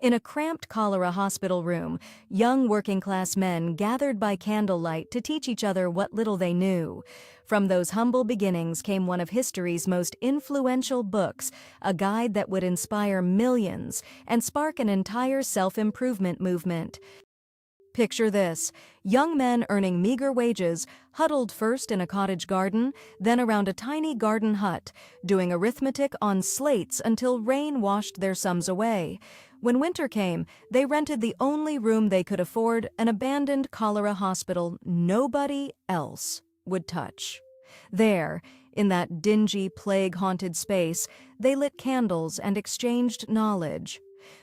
In a cramped cholera hospital room, young working-class men gathered by candlelight to teach each other what little they knew. From those humble beginnings came one of history's most influential books, a guide that would inspire millions and spark an entire self-improvement movement. Picture this: young men earning meager wages, huddled first in a cottage garden, then around a tiny garden hut, doing arithmetic on slates until rain washed their sums away. When winter came, they rented the only room they could afford, an abandoned cholera hospital nobody else would touch. There, in that dingy, plague-haunted space, they lit candles and exchanged knowledge.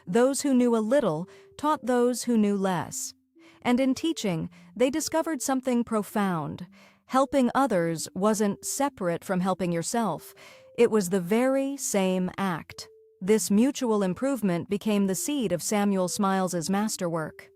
Those who knew a little taught those who knew less. And in teaching, they discovered something profound. Helping others wasn't separate from helping yourself. It was the very same act. This mutual improvement became the seed of Samuel Smiles's masterwork.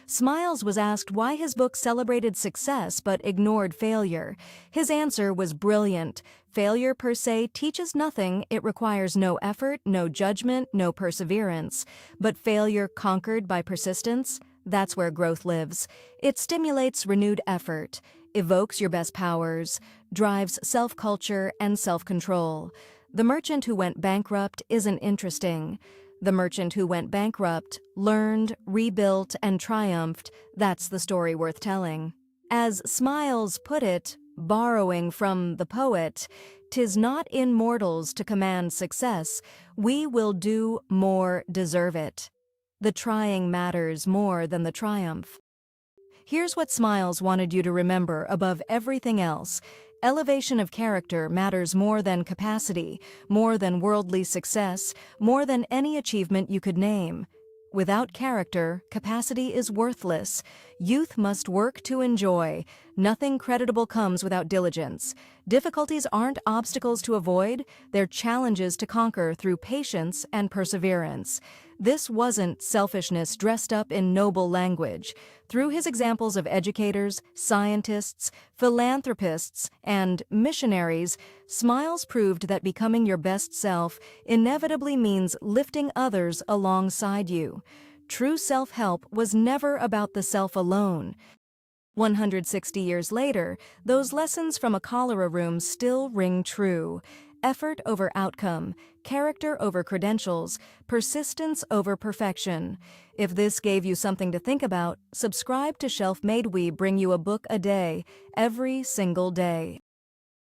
Smiles was asked why his book celebrated success but ignored failure. His answer was brilliant. Failure per se teaches nothing. It requires no effort, no judgment, no perseverance. But failure conquered by persistence, that's where growth lives. It stimulates renewed effort, evokes your best powers, drives self-culture and self-control. The merchant who went bankrupt isn't interesting. The merchant who went bankrupt, learned, rebuilt, and triumphed, that's the story worth telling. As Smiles put it, borrowing from the poet, "'Tis not in mortals to command success, we will do more deserve it." The trying matters more than the triumph. Here's what Smiles wanted you to remember above everything else. Elevation of character matters more than capacity, more than worldly success, more than any achievement you could name. Without character, capacity is worthless. Youth must work to enjoy. Nothing creditable comes without diligence. Difficulties aren't obstacles to avoid, they're challenges to conquer through patience and perseverance. This wasn't selfishness dressed up in noble language. Through his examples of educators, scientists, philanthropists, and missionaries, Smiles proved that becoming your best self inevitably means lifting others alongside you. True self-help was never about the self alone. 160 years later, those lessons from a cholera room still ring true. Effort over outcome, character over credentials, persistence over perfection. If this gave you something to think about, subscribe to Shelf Made. We bring you a book a day, every single day.